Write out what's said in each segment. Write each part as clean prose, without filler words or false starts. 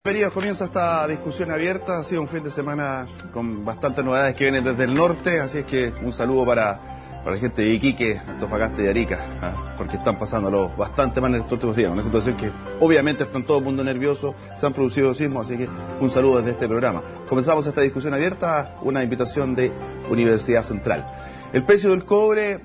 Bienvenidos, comienza esta discusión abierta. Ha sido un fin de semana con bastantes novedades que vienen desde el norte, así es que un saludo para la gente de Iquique, Antofagasta y Arica, porque están pasándolo bastante mal en estos últimos días, una situación que obviamente están todo el mundo nervioso, se han producido sismos, así que un saludo desde este programa. Comenzamos esta discusión abierta, una invitación de Universidad Central. El precio del cobre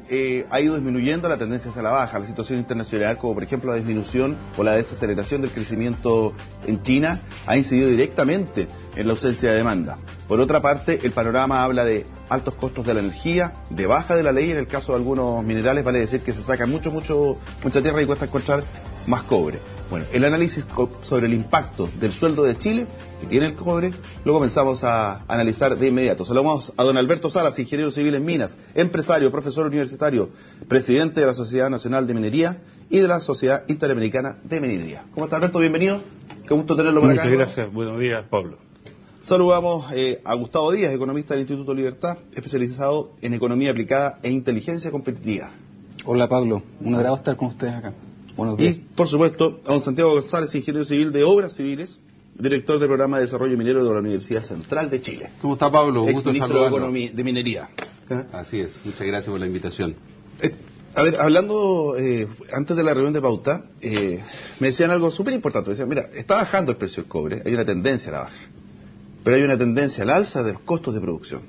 ha ido disminuyendo, la tendencia hacia la baja. La situación internacional, como por ejemplo la disminución o la desaceleración del crecimiento en China, ha incidido directamente en la ausencia de demanda. Por otra parte, el panorama habla de altos costos de la energía, de baja de la ley en el caso de algunos minerales, vale decir que se saca mucha tierra y cuesta encontrar más cobre. Bueno, el análisis sobre el impacto del sueldo de Chile, que tiene el cobre, lo comenzamos a analizar de inmediato. Saludamos a don Alberto Salas, ingeniero civil en minas, empresario, profesor universitario, presidente de la Sociedad Nacional de Minería y de la Sociedad Interamericana de Minería. ¿Cómo está, Alberto? Bienvenido. Qué gusto tenerlo por acá. Muchas gracias. Buenos días, Pablo. Saludamos a Gustavo Díaz, economista del Instituto Libertad, especializado en economía aplicada e inteligencia competitiva. Hola, Pablo. Un agrado estar con ustedes acá. Buenos días. Y, por supuesto, a don Santiago González, ingeniero civil de Obras Civiles, director del Programa de Desarrollo Minero de la Universidad Central de Chile. ¿Cómo está, Pablo? Gusto saludarlo. De Minería. Así es. Muchas gracias por la invitación. A ver, hablando antes de la reunión de pauta, me decían algo súper importante. Me decían, mira, está bajando el precio del cobre, hay una tendencia a la baja, pero hay una tendencia al alza de los costos de producción.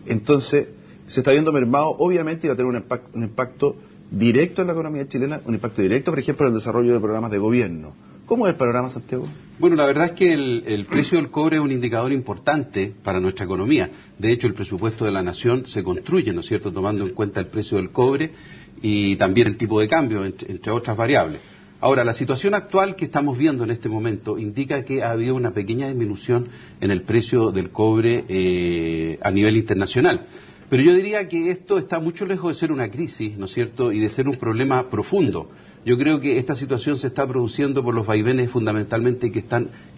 Entonces, se está viendo mermado, obviamente, y va a tener un impacto directo en la economía chilena, un impacto directo, por ejemplo, en el desarrollo de programas de gobierno. ¿Cómo es el panorama, Santiago? Bueno, la verdad es que el precio del cobre es un indicador importante para nuestra economía. De hecho, el presupuesto de la nación se construye, ¿no es cierto?, tomando en cuenta el precio del cobre y también el tipo de cambio, entre otras variables. Ahora, la situación actual que estamos viendo en este momento indica que ha habido una pequeña disminución en el precio del cobre a nivel internacional. Pero yo diría que esto está mucho lejos de ser una crisis, ¿no es cierto?, y de ser un problema profundo. Yo creo que esta situación se está produciendo por los vaivenes fundamentalmente que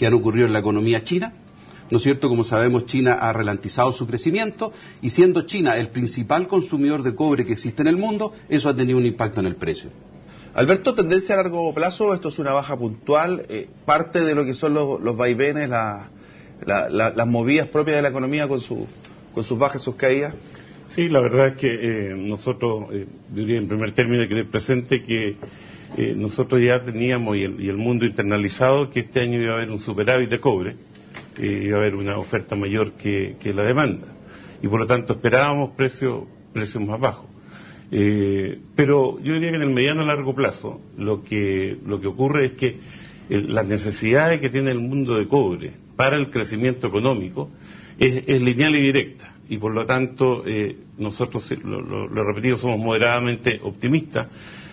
han ocurrido en la economía china, ¿no es cierto? Como sabemos, China ha ralentizado su crecimiento y siendo China el principal consumidor de cobre que existe en el mundo, eso ha tenido un impacto en el precio. Alberto, ¿tendencia a largo plazo? ¿Esto es una baja puntual? ¿Parte de lo que son los vaivenes, las movidas propias de la economía con sus bajas y sus caídas? Sí, la verdad es que nosotros, diría en primer término, hay que tener presente que nosotros ya teníamos y el mundo internalizado que este año iba a haber un superávit de cobre, iba a haber una oferta mayor que la demanda, y por lo tanto esperábamos precios más bajos. Pero yo diría que en el mediano a largo plazo lo que ocurre es que las necesidades que tiene el mundo de cobre para el crecimiento económico es lineal y directa. Y por lo tanto, nosotros, lo repetido, somos moderadamente optimistas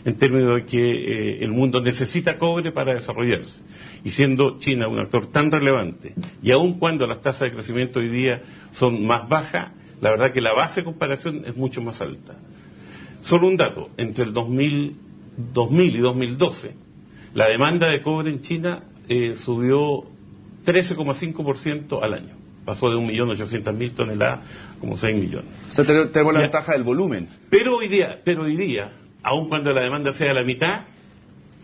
en términos de que el mundo necesita cobre para desarrollarse. Y siendo China un actor tan relevante, y aun cuando las tasas de crecimiento hoy día son más bajas, la verdad que la base de comparación es mucho más alta. Solo un dato, entre el 2000 y 2012, la demanda de cobre en China subió 13,5% al año. Pasó de 1.800.000 toneladas como 6 millones. O sea, tenemos la ventaja del volumen. Pero hoy día, aun cuando la demanda sea la mitad,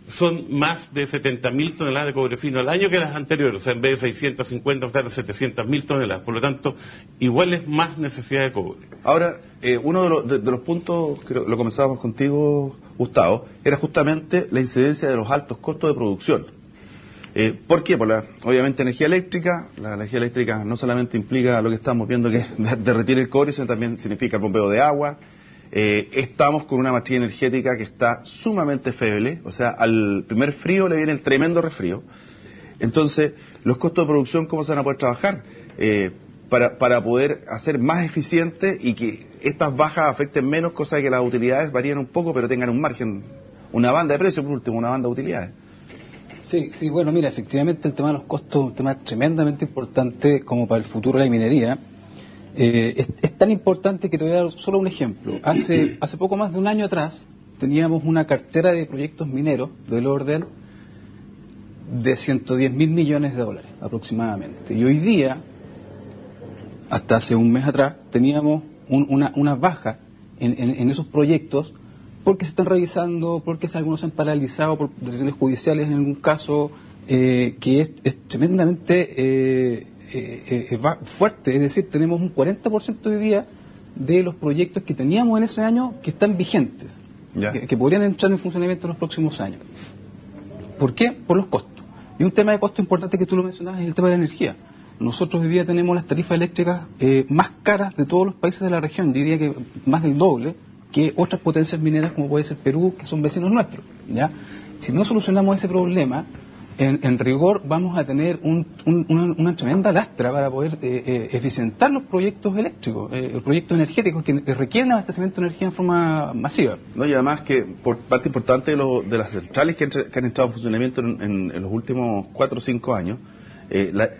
son más de 70.000 toneladas de cobre fino al año que las anteriores. O sea, en vez de 650, están 700.000 toneladas. Por lo tanto, igual es más necesidad de cobre. Ahora, uno de los puntos, que lo comenzábamos contigo, Gustavo, era justamente la incidencia de los altos costos de producción. ¿Por qué? Obviamente energía eléctrica. La energía eléctrica no solamente implica lo que estamos viendo, que es derretir el cobre, sino también significa el bombeo de agua. Estamos con una matriz energética que está sumamente feble, o sea, al primer frío le viene el tremendo resfrío. Entonces, los costos de producción, ¿cómo se van a poder trabajar? Para poder hacer más eficiente y que estas bajas afecten menos, cosa de que las utilidades varíen un poco, pero tengan un margen, una banda de precios, por último, una banda de utilidades. Sí, bueno, mira, efectivamente el tema de los costos es un tema tremendamente importante como para el futuro de la minería. Es tan importante que te voy a dar solo un ejemplo. Hace poco más de un año atrás teníamos una cartera de proyectos mineros del orden de 110.000 millones de dólares aproximadamente. Y hoy día, hasta hace un mes atrás, teníamos una baja en esos proyectos porque se están revisando, porque algunos se han paralizado por decisiones judiciales en algún caso, que es tremendamente fuerte. Es decir, tenemos un 40% hoy día de los proyectos que teníamos en ese año que están vigentes, que podrían entrar en funcionamiento en los próximos años. ¿Por qué? Por los costos. Y un tema de costo importante que tú lo mencionabas es el tema de la energía. Nosotros hoy día tenemos las tarifas eléctricas más caras de todos los países de la región, diría que más del doble que otras potencias mineras como puede ser Perú, que son vecinos nuestros, ¿ya? Si no solucionamos ese problema, en rigor vamos a tener una tremenda lastra para poder eficientar los proyectos eléctricos, proyectos energéticos que requieren abastecimiento de energía en forma masiva. No, y además que por parte importante de las centrales que han entrado en funcionamiento en los últimos 4 o 5 años,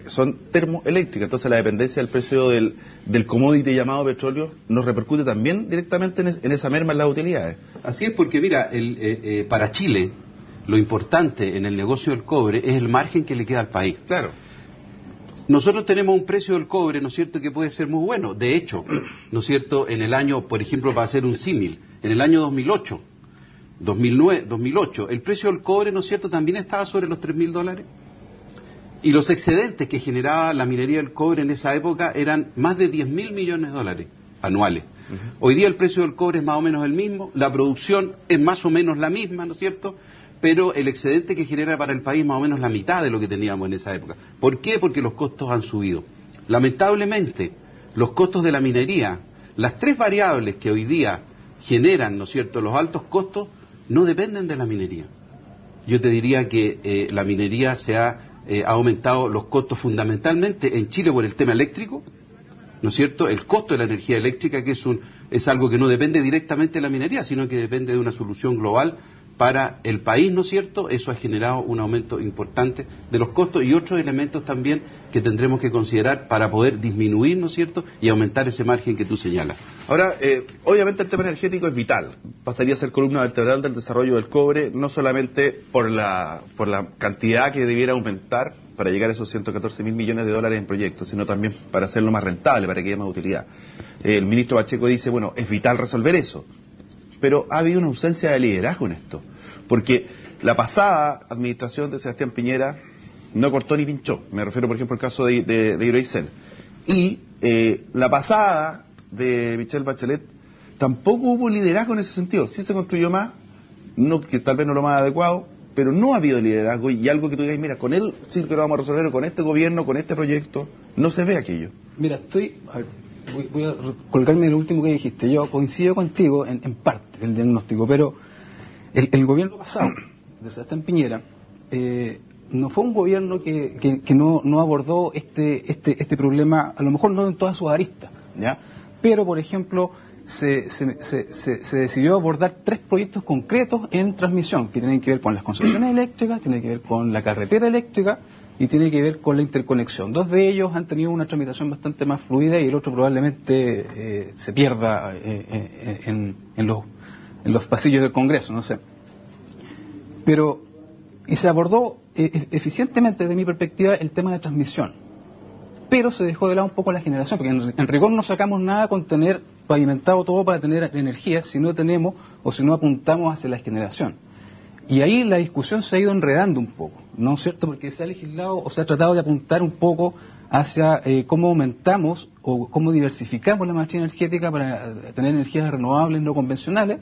son termoeléctricas, entonces la dependencia del precio del commodity llamado petróleo nos repercute también directamente en esa merma en las utilidades. Así es, porque mira, para Chile lo importante en el negocio del cobre es el margen que le queda al país. Claro. Nosotros tenemos un precio del cobre, ¿no es cierto?, que puede ser muy bueno. De hecho, ¿no es cierto?, en el año, por ejemplo, para hacer un símil, en el año 2008, el precio del cobre, ¿no es cierto?, también estaba sobre los $3.000. Y los excedentes que generaba la minería del cobre en esa época eran más de $10.000 millones anuales. Hoy día el precio del cobre es más o menos el mismo, la producción es más o menos la misma, ¿no es cierto?, pero el excedente que genera para el país más o menos la mitad de lo que teníamos en esa época. ¿Por qué? Porque los costos han subido. Lamentablemente, los costos de la minería, las 3 variables que hoy día generan, ¿no es cierto?, los altos costos, no dependen de la minería. Yo te diría que la minería ha aumentado los costos fundamentalmente en Chile por el tema eléctrico, ¿no es cierto?, el costo de la energía eléctrica, que es algo que no depende directamente de la minería, sino que depende de una solución global para el país, ¿no es cierto? Eso ha generado un aumento importante de los costos y otros elementos también que tendremos que considerar para poder disminuir, ¿no es cierto?, y aumentar ese margen que tú señalas. Ahora, obviamente el tema energético es vital, pasaría a ser columna vertebral del desarrollo del cobre, no solamente por la cantidad que debiera aumentar para llegar a esos $114.000 millones en proyectos, sino también para hacerlo más rentable, para que haya más utilidad. El ministro Pacheco dice, bueno, es vital resolver eso, pero ha habido una ausencia de liderazgo en esto, porque la pasada administración de Sebastián Piñera no cortó ni pinchó, me refiero por ejemplo al caso de Hidroicel, y la pasada de Michelle Bachelet tampoco hubo liderazgo en ese sentido. Sí se construyó más, que tal vez no lo más adecuado, pero no ha habido liderazgo y algo que tú digas, mira, con él sí que lo vamos a resolver, o con este gobierno, con este proyecto, no se ve aquello. Mira, voy a colgarme en lo último que dijiste. Yo coincido contigo en parte del diagnóstico, pero el gobierno pasado de Sebastián Piñera no fue un gobierno que no abordó este problema, a lo mejor no en todas sus aristas, ¿ya? Pero, por ejemplo, se decidió abordar 3 proyectos concretos en transmisión, que tienen que ver con las concesiones eléctricas, tienen que ver con la carretera eléctrica y tiene que ver con la interconexión. 2 de ellos han tenido una tramitación bastante más fluida y el otro probablemente se pierda en los pasillos del Congreso, no sé. Y se abordó eficientemente, desde mi perspectiva, el tema de transmisión. Pero se dejó de lado un poco la generación, porque en rigor no sacamos nada con tener pavimentado todo para tener energía si no tenemos o si no apuntamos hacia la generación. Y ahí la discusión se ha ido enredando un poco, ¿no es cierto? Porque se ha legislado o se ha tratado de apuntar un poco hacia cómo aumentamos o cómo diversificamos la matriz energética para tener energías renovables no convencionales.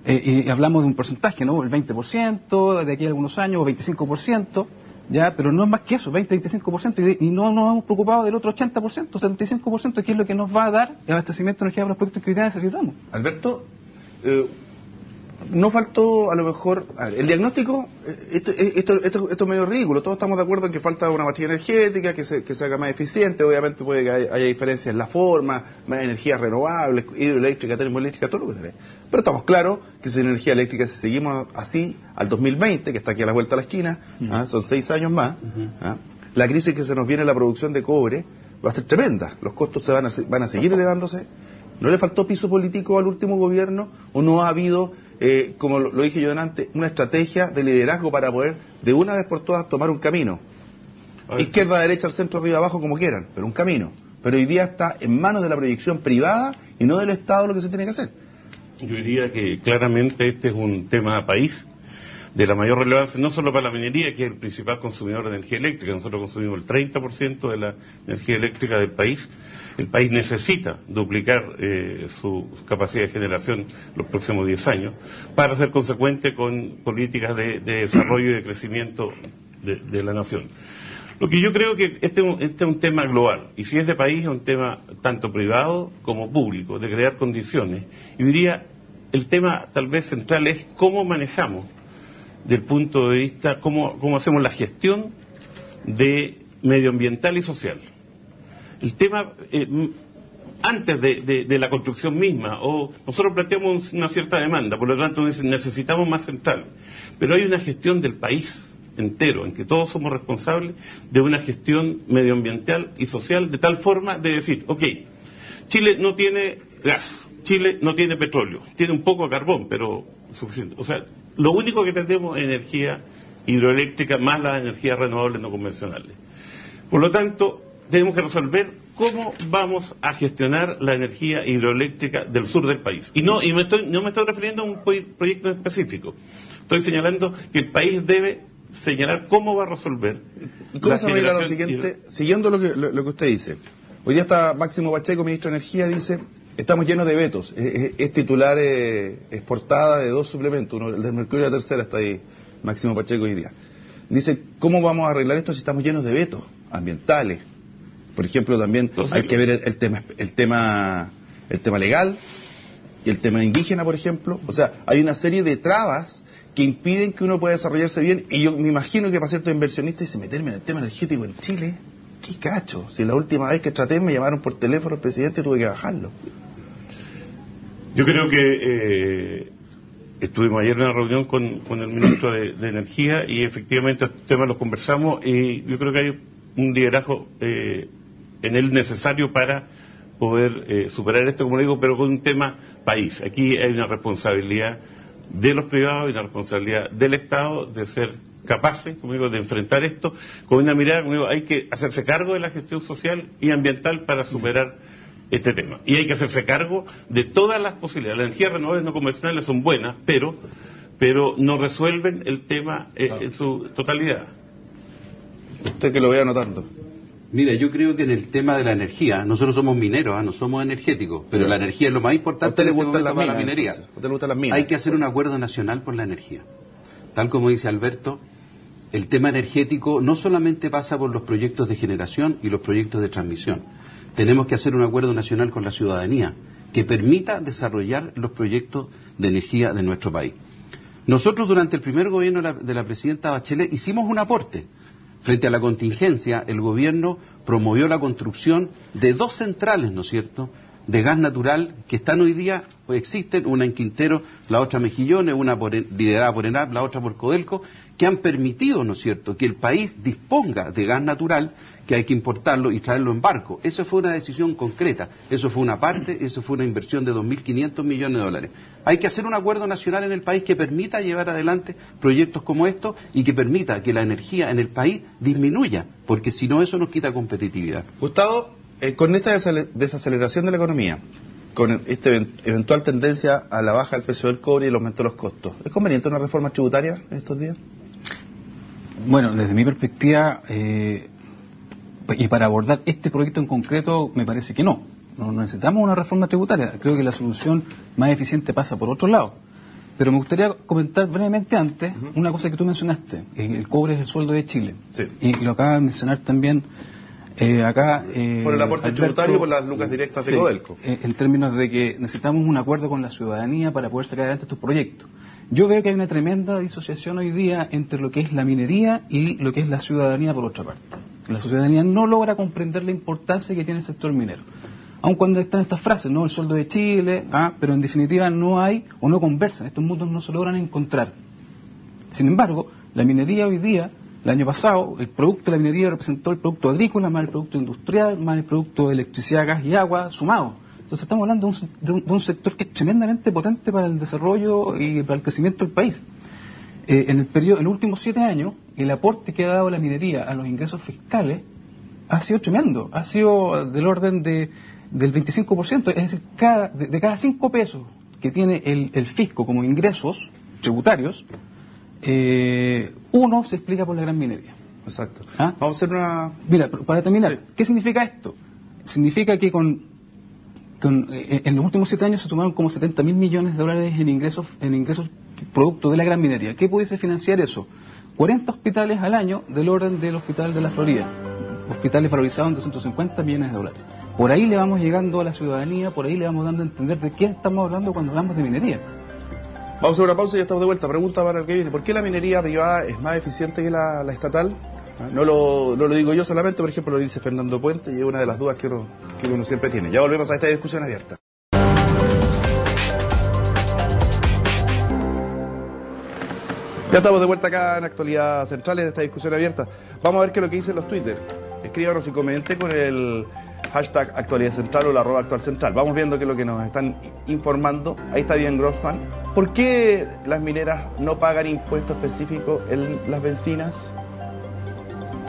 Y hablamos de un porcentaje, ¿no? El 20% de aquí a algunos años, o 25%, ya, pero no es más que eso, 20-25%, y no nos hemos preocupado del otro 80%, 75%, que es lo que nos va a dar el abastecimiento de energía para los proyectos que hoy día necesitamos. Alberto, no faltó a lo mejor, el diagnóstico, esto es medio ridículo, todos estamos de acuerdo en que falta una matriz energética, que se haga más eficiente, obviamente puede que haya diferencias en la forma, más energías renovables, hidroeléctrica, termoeléctrica, todo lo que tenés. Pero estamos claros que si energía eléctrica, si seguimos así al 2020, que está aquí a la vuelta de la esquina, son 6 años más, la crisis que se nos viene en la producción de cobre va a ser tremenda, los costos van a seguir elevándose. ¿No le faltó piso político al último gobierno o no ha habido, como lo dije yo antes, una estrategia de liderazgo para poder de una vez por todas tomar un camino? Izquierda, derecha, al centro, arriba, abajo, como quieran, pero un camino. Pero hoy día está en manos de la proyección privada y no del Estado lo que se tiene que hacer. Yo diría que claramente este es un tema país, de la mayor relevancia, no solo para la minería, que es el principal consumidor de energía eléctrica. Nosotros consumimos el 30% de la energía eléctrica del país. El país necesita duplicar su capacidad de generación los próximos 10 años para ser consecuente con políticas de desarrollo y de crecimiento de la nación. Lo que yo creo que este es un tema global, y si es de país es un tema tanto privado como público, de crear condiciones. Y diría, el tema tal vez central es cómo manejamos, del punto de vista, cómo hacemos la gestión de medioambiental y social. El tema, antes de la construcción misma, o nosotros planteamos una cierta demanda, por lo tanto necesitamos más centrales, pero hay una gestión del país entero, en que todos somos responsables de una gestión medioambiental y social, de tal forma de decir, ok, Chile no tiene gas, Chile no tiene petróleo, tiene un poco de carbón, pero suficiente. O sea, lo único que tenemos es energía hidroeléctrica más las energías renovables no convencionales. Por lo tanto, tenemos que resolver cómo vamos a gestionar la energía hidroeléctrica del sur del país. Y no me estoy refiriendo a un proyecto específico. Estoy señalando que el país debe señalar cómo va a resolver. ¿Y cómo se arregla lo siguiente? Siguiendo lo que usted dice. Hoy día está Máximo Pacheco, ministro de Energía, dice, estamos llenos de vetos. Es titular, es portada de 2 suplementos, uno el del Mercurio y la Tercera, está ahí Máximo Pacheco hoy día. Dice, ¿cómo vamos a arreglar esto si estamos llenos de vetos ambientales? Por ejemplo, también hay que ver el tema legal y el tema indígena, por ejemplo. O sea, hay una serie de trabas que impiden que uno pueda desarrollarse bien, y yo me imagino que para ciertos inversionistas dice, meterme en el tema energético en Chile, qué cacho, si la última vez que traté me llamaron por teléfono el presidente y tuve que bajarlo. Yo creo que estuvimos ayer en una reunión con el ministro de Energía, y efectivamente estos temas los conversamos, y yo creo que hay un liderazgo en él necesario para poder superar esto, como le digo, pero con un tema país. Aquí hay una responsabilidad de los privados y una responsabilidad del Estado de ser capaces, como digo, de enfrentar esto con una mirada, como digo, hay que hacerse cargo de la gestión social y ambiental para superar este tema. Y hay que hacerse cargo de todas las posibilidades. Las energías renovables no convencionales son buenas, pero no resuelven el tema en su totalidad. Usted que lo vea anotando. Mira, yo creo que en el tema de la energía, nosotros somos mineros, no somos energéticos, pero la energía es lo más importante en este momento para la minería. ¿A usted le gustan las minas? Hay que hacer un acuerdo nacional por la energía. Tal como dice Alberto, el tema energético no solamente pasa por los proyectos de generación y los proyectos de transmisión. Tenemos que hacer un acuerdo nacional con la ciudadanía que permita desarrollar los proyectos de energía de nuestro país. Nosotros durante el primer gobierno de la presidenta Bachelet hicimos un aporte. Frente a la contingencia, el gobierno promovió la construcción de 2 centrales, ¿no es cierto?, de gas natural que están hoy día, existen, una en Quintero, la otra Mejillones, una liderada por ENAP, la otra por Codelco, que han permitido, ¿no es cierto?, que el país disponga de gas natural, que hay que importarlo y traerlo en barco. Eso fue una decisión concreta, eso fue una parte, eso fue una inversión de 2.500 millones de dólares. Hay que hacer un acuerdo nacional en el país que permita llevar adelante proyectos como estos y que permita que la energía en el país disminuya, porque si no eso nos quita competitividad. Gustavo, con esta desaceleración de la economía, con esta eventual tendencia a la baja del precio del cobre y el aumento de los costos, ¿es conveniente una reforma tributaria en estos días? Bueno, desde mi perspectiva, y para abordar este proyecto en concreto, me parece que no necesitamos una reforma tributaria. Creo que la solución más eficiente pasa por otro lado. Pero me gustaría comentar brevemente antes una cosa que tú mencionaste. El cobre es el sueldo de Chile. Sí. Y lo acaba de mencionar también acá... por el aporte tributario, por las lucas directas de Codelco. En términos de que necesitamos un acuerdo con la ciudadanía para poder sacar adelante estos proyectos. Yo veo que hay una tremenda disociación hoy día entre lo que es la minería y lo que es la ciudadanía por otra parte. La ciudadanía no logra comprender la importancia que tiene el sector minero. Aun cuando están estas frases, ¿no? El sueldo de Chile, pero en definitiva no hay o no conversan, estos mundos no se logran encontrar. Sin embargo, la minería hoy día, el año pasado, el producto de la minería representó el producto agrícola, más el producto industrial, más el producto de electricidad, gas y agua, sumado. Entonces estamos hablando de un sector que es tremendamente potente para el desarrollo y para el crecimiento del país. En los últimos 7 años, el aporte que ha dado la minería a los ingresos fiscales ha sido tremendo, ha sido del orden del 25%, es decir, de cada 5 pesos que tiene el fisco como ingresos tributarios, Uno se explica por la gran minería. Exacto. ¿Ah? Vamos a hacer una... Mira, para terminar, Sí. ¿qué significa esto? Significa que en los últimos 7 años se sumaron como 70.000 millones de dólares en ingresos producto de la gran minería. ¿Qué pudiese financiar eso? 40 hospitales al año del orden del Hospital de la Florida. Hospitales valorizados en 250 millones de dólares. Por ahí le vamos llegando a la ciudadanía, por ahí le vamos dando a entender de qué estamos hablando cuando hablamos de minería. Vamos a una pausa y ya estamos de vuelta. Pregunta para el que viene. ¿Por qué la minería privada es más eficiente que la estatal? No lo digo yo solamente, por ejemplo, lo dice Fernando Puente y es una de las dudas que uno siempre tiene. Ya volvemos a esta discusión abierta. Ya estamos de vuelta acá en Actualidad Central, en esta discusión abierta. Vamos a ver qué es lo que dicen los Twitter. Escríbanos y comente con el hashtag Actualidad Central o la @Actual Central. Vamos viendo qué es lo que nos están informando. Ahí está bien Grossman. ¿Por qué las mineras no pagan impuestos específicos en las bencinas?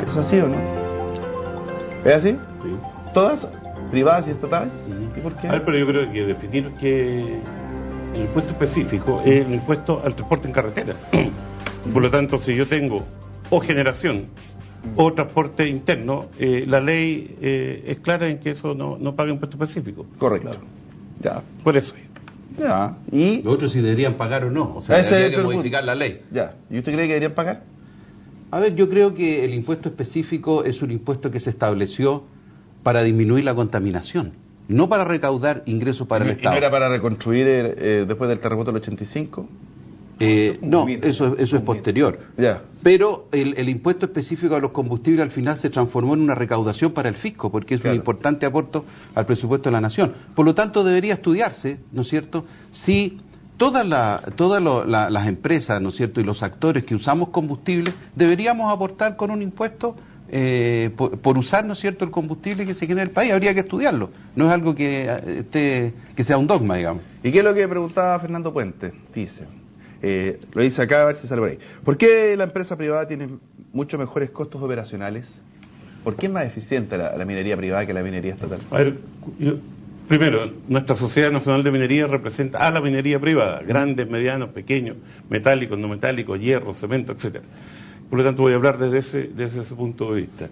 ¿Es así o no? ¿Es así? Sí. ¿Todas? ¿Privadas y estatales? ¿Y por qué? A ver, pero yo creo que definir que el impuesto específico es el impuesto al transporte en carretera. Por lo tanto, si yo tengo o generación o transporte interno, la ley es clara en que eso no paga impuesto específico. Correcto. Claro. Ya. Por eso. Ya. ¿Y? Los otros si deberían pagar o no. O sea, Ese es habría que el modificar punto. la ley. Ya. ¿Y usted cree que deberían pagar? A ver, yo creo que el impuesto específico es un impuesto que se estableció para disminuir la contaminación, no para recaudar ingresos para el ¿Y Estado. no era para reconstruir después del terremoto del 85? No, eso es posterior. Ya. Pero el impuesto específico a los combustibles al final se transformó en una recaudación para el fisco, porque es Claro. un importante aporte al presupuesto de la nación. Por lo tanto, debería estudiarse, ¿no es cierto?, si todas las empresas, ¿no es cierto?, y los actores que usamos combustible, deberíamos aportar con un impuesto por usar, ¿no es cierto?, el combustible que se genera en el país. Habría que estudiarlo. No es algo que sea un dogma, digamos. ¿Y qué es lo que preguntaba Fernando Puente? Dice, lo dice acá, a ver si sale por ahí. ¿Por qué la empresa privada tiene mucho mejores costos operacionales? ¿Por qué es más eficiente la minería privada que la minería estatal? A ver, primero, nuestra Sociedad Nacional de Minería representa a la minería privada, grandes, medianos, pequeños, metálicos, no metálicos, hierro, cemento, etcétera. Por lo tanto, voy a hablar desde ese punto de vista.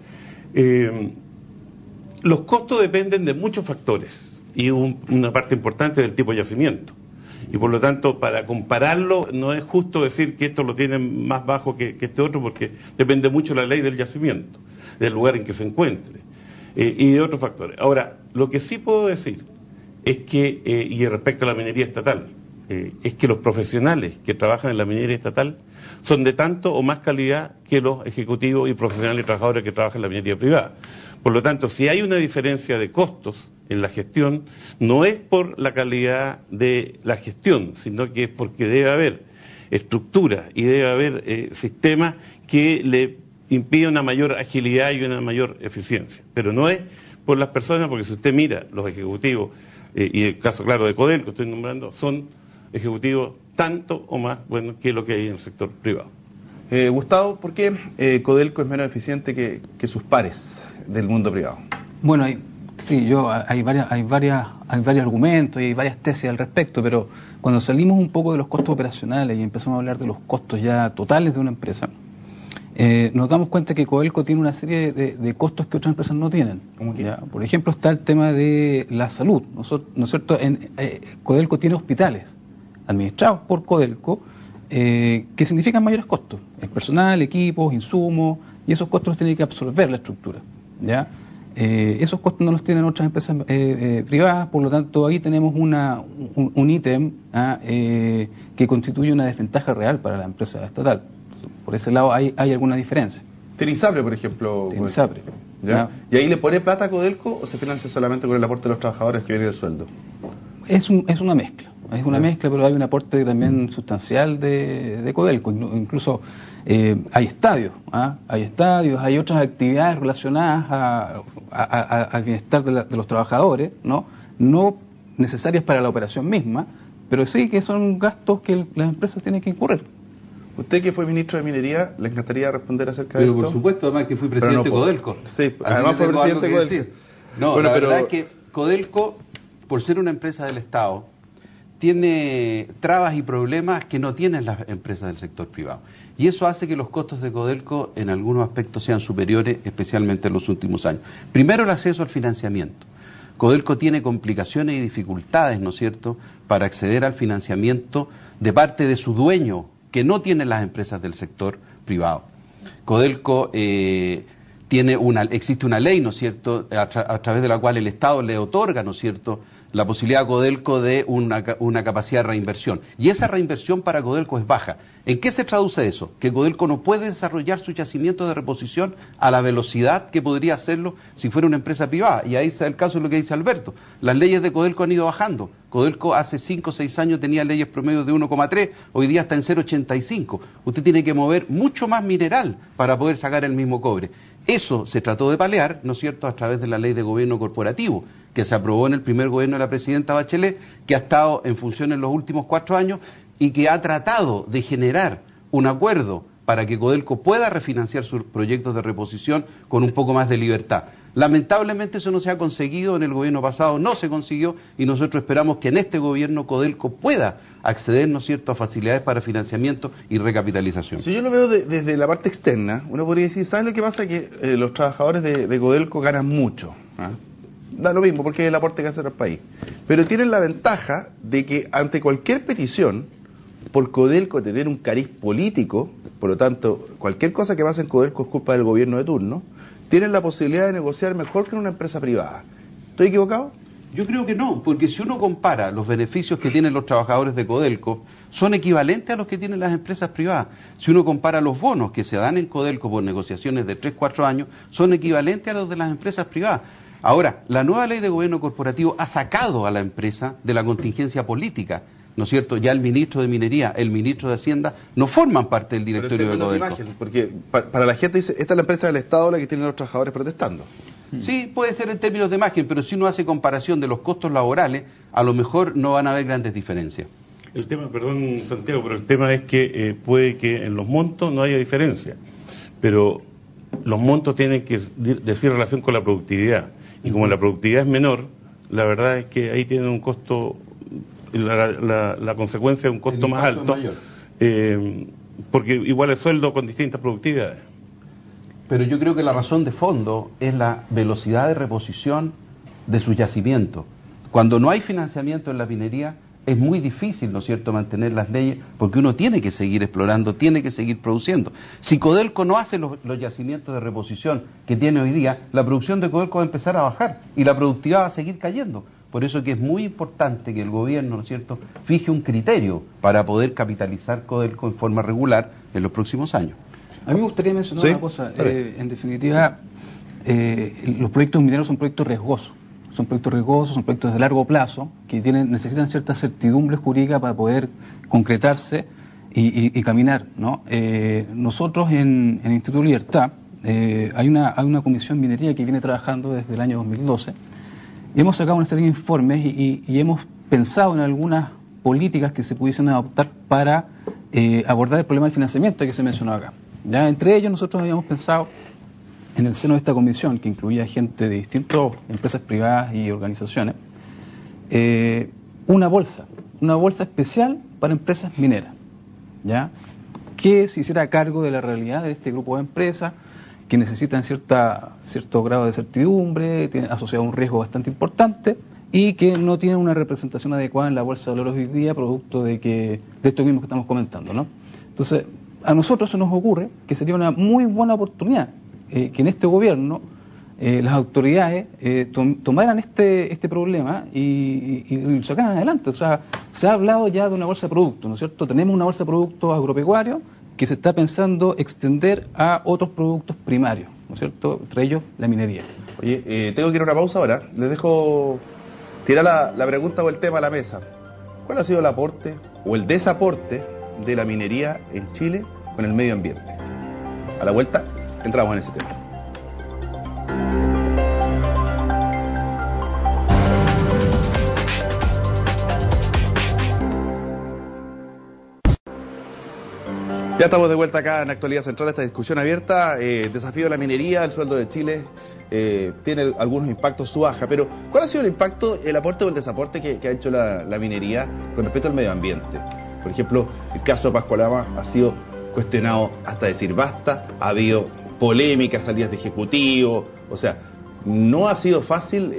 Los costos dependen de muchos factores y una parte importante del tipo de yacimiento. Y por lo tanto, para compararlo, no es justo decir que esto lo tienen más bajo que este otro, porque depende mucho de la ley del yacimiento, del lugar en que se encuentre, y de otros factores. Ahora, lo que sí puedo decir es que, y respecto a la minería estatal, es que los profesionales que trabajan en la minería estatal son de tanto o más calidad que los ejecutivos y profesionales y trabajadores que trabajan en la minería privada. Por lo tanto, si hay una diferencia de costos en la gestión, no es por la calidad de la gestión, sino que es porque debe haber estructuras y debe haber sistemas que le impidan una mayor agilidad y una mayor eficiencia. Pero no es por las personas, porque si usted mira los ejecutivos, y el caso claro de Codelco que estoy nombrando, son ejecutivos tanto o más buenos que lo que hay en el sector privado. Gustavo, ¿por qué Codelco es menos eficiente que sus pares del mundo privado? Bueno, hay varios argumentos y hay varias tesis al respecto, pero cuando salimos un poco de los costos operacionales y empezamos a hablar de los costos ya totales de una empresa, nos damos cuenta que Codelco tiene una serie de costos que otras empresas no tienen. ¿Ya? Por ejemplo, está el tema de la salud. ¿No es cierto? Codelco tiene hospitales administrados por Codelco que significan mayores costos. El personal, equipos, insumos, y esos costos los tiene que absorber la estructura. ¿Ya? Esos costos no los tienen otras empresas privadas, por lo tanto ahí tenemos un ítem que constituye una desventaja real para la empresa estatal. Por ese lado hay alguna diferencia. Tenisapre, por ejemplo. Tenisapre. ¿Ya? ¿Y ahí le pone plata a Codelco o se financia solamente con el aporte de los trabajadores que viene del sueldo? Es una mezcla. Es una mezcla, pero hay un aporte también sustancial de Codelco. Incluso hay estadios, hay otras actividades relacionadas al bienestar de los trabajadores, no necesarias para la operación misma, pero sí que son gastos que las empresas tienen que incurrir. Usted que fue ministro de Minería, ¿le encantaría responder acerca de Pero esto? por supuesto, además que fui presidente de Codelco. Sí, además fue presidente de Codelco. No, bueno, la pero verdad es que Codelco, por ser una empresa del Estado, tiene trabas y problemas que no tienen las empresas del sector privado. y eso hace que los costos de Codelco en algunos aspectos sean superiores, especialmente en los últimos años. Primero, el acceso al financiamiento. Codelco tiene complicaciones y dificultades, ¿no es cierto?, para acceder al financiamiento de parte de su dueño, que no tienen las empresas del sector privado. Codelco existe una ley, ¿no es cierto?, a través de la cual el Estado le otorga, ¿no es cierto?, la posibilidad a Codelco de una capacidad de reinversión. Y esa reinversión para Codelco es baja. ¿En qué se traduce eso? Que Codelco no puede desarrollar su yacimiento de reposición a la velocidad que podría hacerlo si fuera una empresa privada. Y ahí está el caso de lo que dice Alberto. Las leyes de Codelco han ido bajando. Codelco hace 5 o 6 años tenía leyes promedio de 1,3, hoy día está en 0,85. Usted tiene que mover mucho más mineral para poder sacar el mismo cobre. Eso se trató de paliar, ¿no es cierto?, a través de la ley de gobierno corporativo, que se aprobó en el primer gobierno de la presidenta Bachelet, que ha estado en función en los últimos 4 años y que ha tratado de generar un acuerdo para que Codelco pueda refinanciar sus proyectos de reposición con un poco más de libertad. Lamentablemente eso no se ha conseguido, en el gobierno pasado no se consiguió, y nosotros esperamos que en este gobierno Codelco pueda acceder, ¿no es cierto?, a facilidades para financiamiento y recapitalización. Si yo lo veo desde la parte externa, uno podría decir, ¿sabes lo que pasa? Que los trabajadores de Codelco ganan mucho, ¿ah? Da lo mismo porque es el aporte que hace al país, pero tienen la ventaja de que ante cualquier petición, por Codelco tener un cariz político, por lo tanto, cualquier cosa que pase en Codelco es culpa del gobierno de turno, tienen la posibilidad de negociar mejor que en una empresa privada. ¿Estoy equivocado? Yo creo que no, porque si uno compara los beneficios que tienen los trabajadores de Codelco, son equivalentes a los que tienen las empresas privadas. Si uno compara los bonos que se dan en Codelco por negociaciones de 3-4 años, son equivalentes a los de las empresas privadas. Ahora, la nueva ley de gobierno corporativo ha sacado a la empresa de la contingencia política, ¿no es cierto? Ya el ministro de Minería, el ministro de Hacienda, no forman parte del directorio de Codelco. Imagen, porque para la gente dice, esta es la empresa del Estado la que tiene a los trabajadores protestando. Sí, puede ser en términos de imagen, pero si uno hace comparación de los costos laborales, a lo mejor no van a haber grandes diferencias. El tema, perdón Santiago, pero el tema es que puede que en los montos no haya diferencia, pero los montos tienen que decir relación con la productividad, y como la productividad es menor, la verdad es que ahí tienen un costo, la consecuencia es un costo más alto, porque igual es sueldo con distintas productividades. Pero yo creo que la razón de fondo es la velocidad de reposición de sus yacimientos. Cuando no hay financiamiento en la minería, es muy difícil, ¿no es cierto?, mantener las leyes, porque uno tiene que seguir explorando, tiene que seguir produciendo. Si Codelco no hace los yacimientos de reposición que tiene hoy día, la producción de Codelco va a empezar a bajar y la productividad va a seguir cayendo. Por eso que es muy importante que el gobierno, ¿no es cierto?, fije un criterio para poder capitalizar Codelco en forma regular en los próximos años. A mí me gustaría mencionar una cosa. En definitiva, los proyectos mineros son proyectos riesgosos. Son proyectos de largo plazo que necesitan cierta certidumbre jurídica para poder concretarse y caminar, ¿no? Nosotros en el Instituto Libertad hay una comisión minería que viene trabajando desde el año 2012 y hemos sacado una serie de informes y hemos pensado en algunas políticas que se pudiesen adoptar para abordar el problema del financiamiento que se mencionó acá. Ya entre ellos nosotros habíamos pensado en el seno de esta comisión, que incluía gente de distintas empresas privadas y organizaciones, una bolsa especial para empresas mineras, ¿ya?, que se hiciera cargo de la realidad de este grupo de empresas que necesitan cierto grado de certidumbre, asociado a un riesgo bastante importante y que no tienen una representación adecuada en la bolsa de valores hoy día, producto de esto mismo que estamos comentando, ¿no? Entonces, a nosotros se nos ocurre que sería una muy buena oportunidad que en este gobierno las autoridades tomaran este problema y lo sacaran adelante. O sea, se ha hablado ya de una bolsa de productos, ¿no es cierto? Tenemos una bolsa de productos agropecuarios que se está pensando extender a otros productos primarios, ¿no es cierto? Entre ellos la minería. Oye, tengo que ir a una pausa ahora. Les dejo tirar la pregunta o el tema a la mesa. ¿Cuál ha sido el aporte o el desaporte de la minería en Chile con el medio ambiente? A la vuelta entramos en ese tema. Ya estamos de vuelta acá en Actualidad Central, esta discusión abierta, desafío de la minería, el sueldo de Chile, tiene algunos impactos, su baja, pero ¿cuál ha sido el impacto, el aporte o el desaporte que ha hecho la minería con respecto al medio ambiente? Por ejemplo, el caso de Pascualama ha sido cuestionado hasta decir basta, ha habido polémicas, salidas de ejecutivo, o sea, no ha sido fácil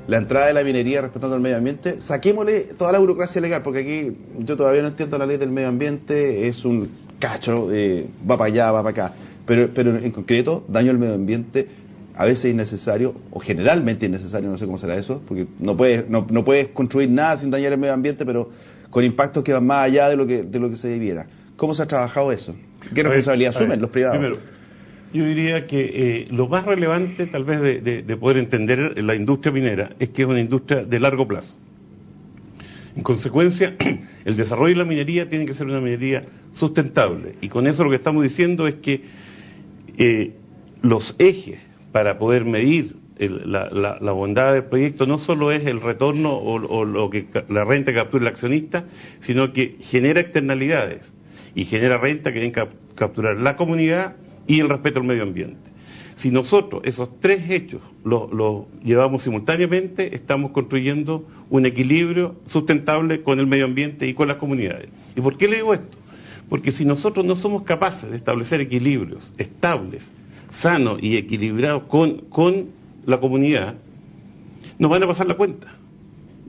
la entrada de la minería respetando el medio ambiente. Saquémosle toda la burocracia legal, porque aquí yo todavía no entiendo la ley del medio ambiente, es un cacho, va para allá, va para acá, pero en concreto, daño al medio ambiente a veces innecesario, o generalmente innecesario, no sé cómo será eso, porque no puedes construir nada sin dañar el medio ambiente, pero con impactos que van más allá de lo que se debiera. ¿Cómo se ha trabajado eso? ¿Qué responsabilidad asumen los privados? Primero, yo diría que lo más relevante tal vez de poder entender la industria minera es que es una industria de largo plazo. En consecuencia, el desarrollo de la minería tiene que ser una minería sustentable, y con eso lo que estamos diciendo es que los ejes para poder medir la bondad del proyecto no solo es el retorno o la renta que captura el accionista, sino que genera externalidades y genera renta que deben capturar la comunidad y el respeto al medio ambiente. Si nosotros esos tres hechos los llevamos simultáneamente, estamos construyendo un equilibrio sustentable con el medio ambiente y con las comunidades. ¿Y por qué le digo esto? Porque si nosotros no somos capaces de establecer equilibrios estables, sanos y equilibrados con la comunidad, nos van a pasar la cuenta,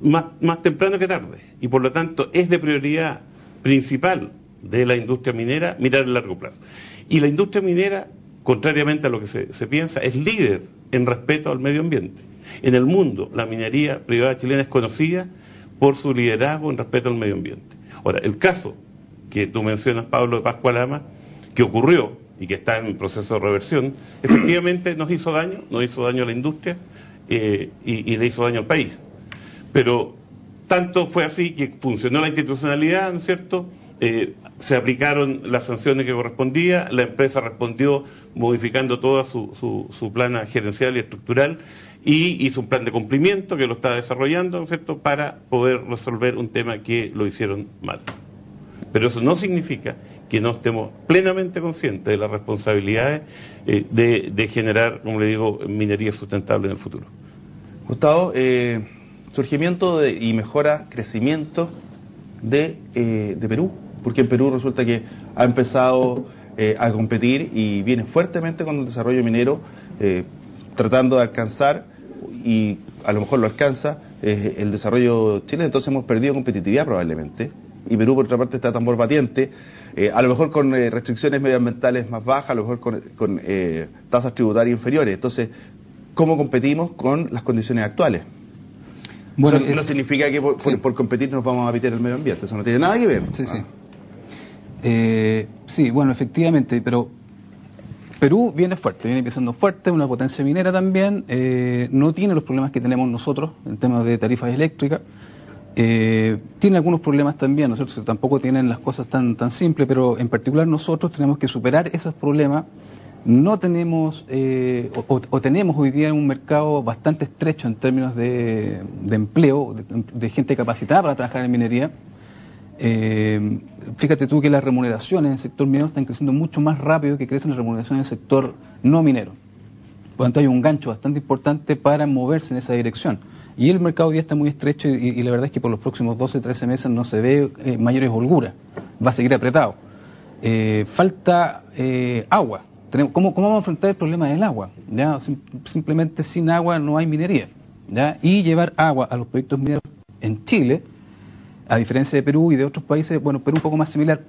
más temprano que tarde. Y por lo tanto es de prioridad principal de la industria minera mirar el largo plazo. Y la industria minera, contrariamente a lo que se piensa, es líder en respeto al medio ambiente. En el mundo, la minería privada chilena es conocida por su liderazgo en respeto al medio ambiente. Ahora, el caso que tú mencionas, Pablo, de Pascualama, que ocurrió y que está en proceso de reversión, efectivamente nos hizo daño a la industria y le hizo daño al país. Pero tanto fue así que funcionó la institucionalidad, ¿no es cierto?, se aplicaron las sanciones que correspondía, la empresa respondió modificando toda su plan gerencial y estructural y hizo un plan de cumplimiento que lo está desarrollando, ¿no es cierto?, para poder resolver un tema que lo hicieron mal. Pero eso no significa que no estemos plenamente conscientes de las responsabilidades de generar, como le digo, minería sustentable en el futuro. Gustavo, surgimiento y mejora, crecimiento de Perú, porque en Perú resulta que ha empezado a competir y viene fuertemente con el desarrollo minero, tratando de alcanzar, y a lo mejor lo alcanza, el desarrollo chileno. Entonces hemos perdido competitividad probablemente, y Perú por otra parte está tambor batiente, a lo mejor con restricciones medioambientales más bajas, a lo mejor con tasas tributarias inferiores. Entonces, ¿cómo competimos con las condiciones actuales? Bueno, eso no significa que por competir nos vamos a meter el medio ambiente, eso no tiene nada que ver. Sí, bueno, efectivamente, pero Perú viene fuerte, viene empezando fuerte, una potencia minera también, no tiene los problemas que tenemos nosotros en temas de tarifas eléctricas, tiene algunos problemas también, nosotros tampoco tienen las cosas tan simples, pero en particular nosotros tenemos que superar esos problemas. No tenemos, o tenemos hoy día un mercado bastante estrecho en términos de empleo, de gente capacitada para trabajar en minería. Fíjate tú que las remuneraciones en el sector minero están creciendo mucho más rápido que crecen las remuneraciones en el sector no minero. Por lo tanto, hay un gancho bastante importante para moverse en esa dirección. Y el mercado hoy día está muy estrecho y la verdad es que por los próximos 12, 13 meses no se ve mayores holguras. Va a seguir apretado. Falta agua. ¿Cómo vamos a enfrentar el problema del agua? ¿Ya? Simplemente sin agua no hay minería, ¿ya? Y llevar agua a los proyectos mineros en Chile, a diferencia de Perú y de otros países, bueno, Perú un poco más similar,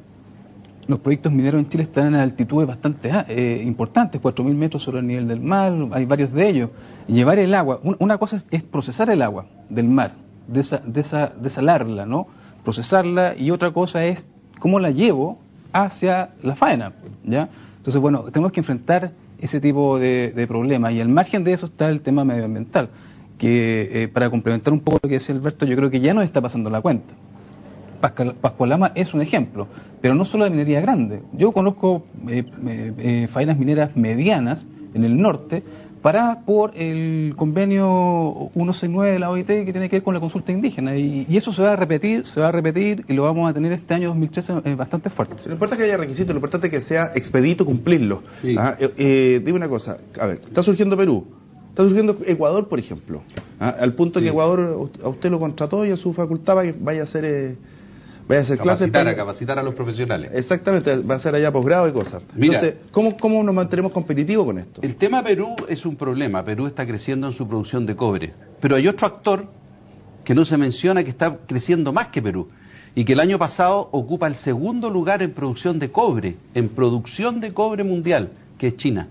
los proyectos mineros en Chile están en altitudes bastante importantes, 4.000 metros sobre el nivel del mar, hay varios de ellos. Llevar el agua, una cosa es procesar el agua del mar, desalarla, ¿no? Procesarla, y otra cosa es cómo la llevo hacia la faena, ¿ya? Entonces, bueno, tenemos que enfrentar ese tipo de problemas, y al margen de eso está el tema medioambiental, que para complementar un poco lo que decía Alberto, yo creo que ya nos está pasando la cuenta. Pascualama es un ejemplo, pero no solo de minería grande. Yo conozco faenas mineras medianas en el norte por el convenio 169 de la OIT, que tiene que ver con la consulta indígena, y eso se va a repetir y lo vamos a tener este año 2013 bastante fuerte. No importa que haya requisitos, lo importante es que sea expedito cumplirlo. Sí. Dime una cosa, a ver, está surgiendo Perú, está surgiendo Ecuador, por ejemplo, al punto que Ecuador a usted lo contrató y a su facultad vaya a Vaya a hacer clases para capacitar a los profesionales. Exactamente, va a ser allá posgrado y cosas. Mira, entonces, ¿cómo nos mantenemos competitivos con esto? El tema Perú es un problema. Perú está creciendo en su producción de cobre, pero hay otro actor que no se menciona que está creciendo más que Perú y que el año pasado ocupa el segundo lugar en producción de cobre mundial, que es China.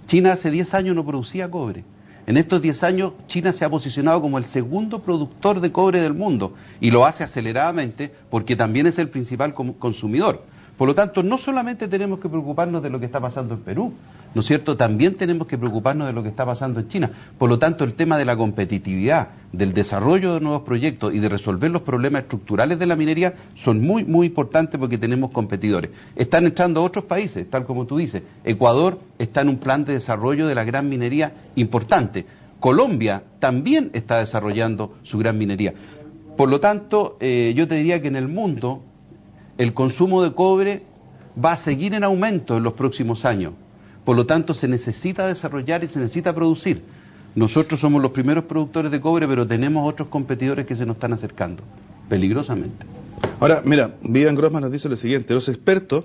China hace 10 años no producía cobre. En estos 10 años China se ha posicionado como el segundo productor de cobre del mundo y lo hace aceleradamente porque también es el principal consumidor. Por lo tanto, no solamente tenemos que preocuparnos de lo que está pasando en Perú, ¿no es cierto? También tenemos que preocuparnos de lo que está pasando en China. Por lo tanto, el tema de la competitividad, del desarrollo de nuevos proyectos y de resolver los problemas estructurales de la minería son muy, muy importantes porque tenemos competidores. Están entrando otros países, tal como tú dices. Ecuador está en un plan de desarrollo de la gran minería importante. Colombia también está desarrollando su gran minería. Por lo tanto, yo te diría que en el mundo el consumo de cobre va a seguir en aumento en los próximos años. Por lo tanto, se necesita desarrollar y se necesita producir. Nosotros somos los primeros productores de cobre, pero tenemos otros competidores que se nos están acercando, peligrosamente. Ahora, mira, Vivian Grossman nos dice lo siguiente: los expertos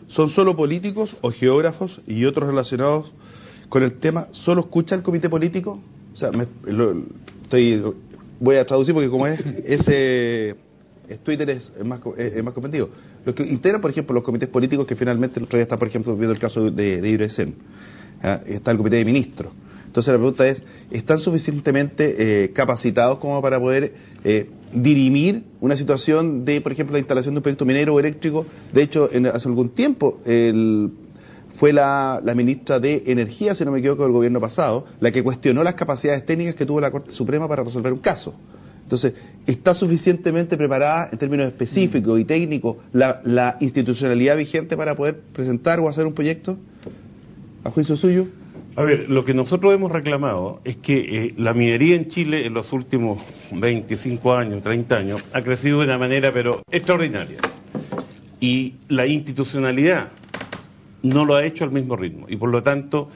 son solo políticos o geógrafos y otros relacionados con el tema. ¿Solo escucha el comité político? O sea, voy a traducir porque como es Twitter es más competitivo. Los que integran, por ejemplo, los comités políticos, que finalmente el otro día está, por ejemplo, viendo el caso de Hidrogen, está el comité de ministros. Entonces la pregunta es, ¿están suficientemente capacitados como para poder dirimir una situación de, por ejemplo, la instalación de un proyecto minero o eléctrico? De hecho, hace algún tiempo fue la ministra de Energía, si no me equivoco, del gobierno pasado, la que cuestionó las capacidades técnicas que tuvo la Corte Suprema para resolver un caso. Entonces, ¿está suficientemente preparada en términos específicos y técnicos la institucionalidad vigente para poder presentar o hacer un proyecto? ¿A juicio suyo? A ver, lo que nosotros hemos reclamado es que la minería en Chile en los últimos 25 años, 30 años, ha crecido de una manera pero extraordinaria. Y la institucionalidad no lo ha hecho al mismo ritmo. Y por lo tanto,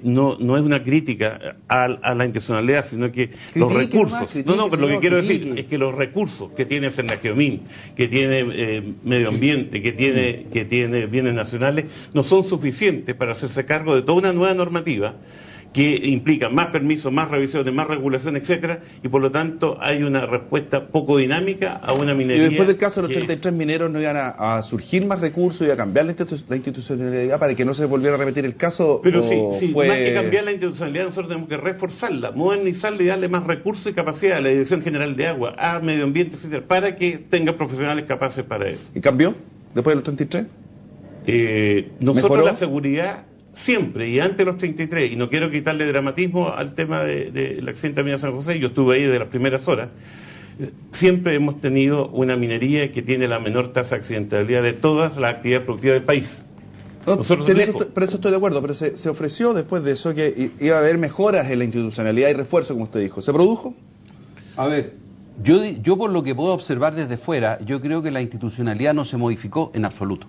no es una crítica a la institucionalidad, sino que los recursos... pero lo que quiero decir es que los recursos que tiene Senageomín, que tiene medio ambiente, que tiene bienes nacionales, no son suficientes para hacerse cargo de toda una nueva normativa que implica más permisos, más revisiones, más regulación, etcétera, y por lo tanto hay una respuesta poco dinámica a una minería. Y después del caso de los 33 mineros no iban a surgir más recursos y a cambiar la institucionalidad para que no se volviera a repetir el caso. Pero sí, más que cambiar la institucionalidad, nosotros tenemos que reforzarla, modernizarla y darle más recursos y capacidad a la Dirección General de Agua, a Medio Ambiente, etcétera, para que tenga profesionales capaces para eso. ¿Y cambió después de los 33? Nosotros ¿Mejoró? La seguridad siempre, y antes de los 33, y no quiero quitarle dramatismo al tema del accidente de mina San José, yo estuve ahí de las primeras horas, siempre hemos tenido una minería que tiene la menor tasa de accidentabilidad de todas las actividades productivas del país. Nosotros por eso estoy de acuerdo, pero se ofreció después de eso que iba a haber mejoras en la institucionalidad y refuerzo, como usted dijo. ¿Se produjo? A ver, yo por lo que puedo observar desde fuera, yo creo que la institucionalidad no se modificó en absoluto.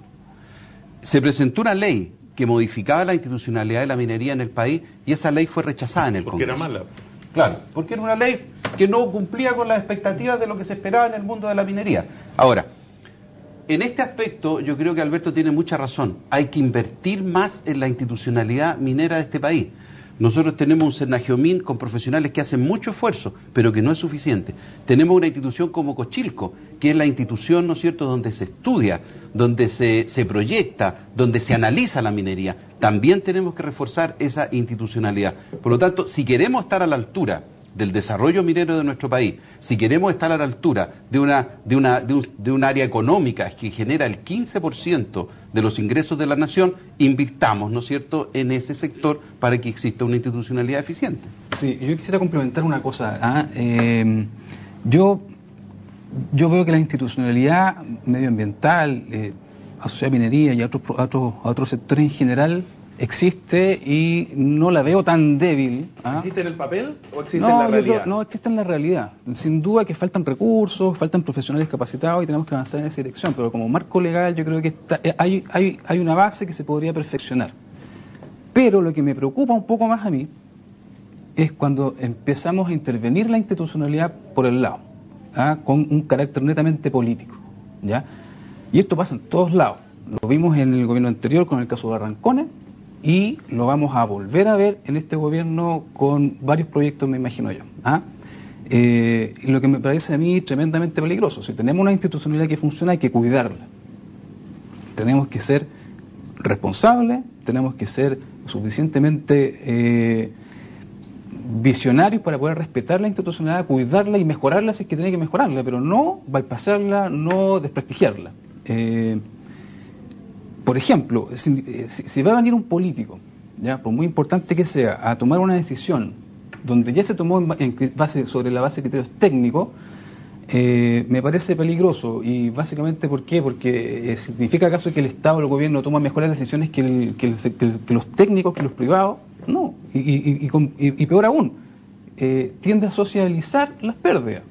Se presentó una ley que modificaba la institucionalidad de la minería en el país y esa ley fue rechazada en el Congreso. Porque era mala. Claro, porque era una ley que no cumplía con las expectativas de lo que se esperaba en el mundo de la minería. Ahora, en este aspecto yo creo que Alberto tiene mucha razón. Hay que invertir más en la institucionalidad minera de este país. Nosotros tenemos un Senageomín con profesionales que hacen mucho esfuerzo, pero que no es suficiente. Tenemos una institución como Cochilco, que es la institución, ¿no es cierto?, donde se estudia, donde se proyecta, donde se analiza la minería. También tenemos que reforzar esa institucionalidad. Por lo tanto, si queremos estar a la altura del desarrollo minero de nuestro país, si queremos estar a la altura de un área económica que genera el 15% de los ingresos de la nación, invirtamos, ¿no es cierto?, en ese sector para que exista una institucionalidad eficiente. Sí, yo quisiera complementar una cosa. Yo veo que la institucionalidad medioambiental, asociada a minería y a otros sectores en general, existe y no la veo tan débil. ¿Existe en el papel o existe en la realidad? No, existe en la realidad. Sin duda que faltan recursos, faltan profesionales capacitados y tenemos que avanzar en esa dirección, pero como marco legal yo creo que hay una base que se podría perfeccionar. Pero lo que me preocupa un poco más a mí es cuando empezamos a intervenir la institucionalidad por el lado, con un carácter netamente político. ¿ya? Y esto pasa en todos lados. Lo vimos en el gobierno anterior con el caso de Barrancones y lo vamos a volver a ver en este gobierno con varios proyectos, me imagino yo. Y lo que me parece a mí tremendamente peligroso. Si tenemos una institucionalidad que funciona, hay que cuidarla. Tenemos que ser responsables, tenemos que ser suficientemente visionarios para poder respetar la institucionalidad, cuidarla y mejorarla si es que tiene que mejorarla, pero no bypassarla, no desprestigiarla. Por ejemplo, si va a venir un político, ya por muy importante que sea, a tomar una decisión donde ya se tomó sobre la base de criterios técnicos, me parece peligroso. Y básicamente, ¿por qué? Porque significa acaso que el Estado o el gobierno toma mejores decisiones que los técnicos, que los privados. No, y peor aún, tiende a socializar las pérdidas.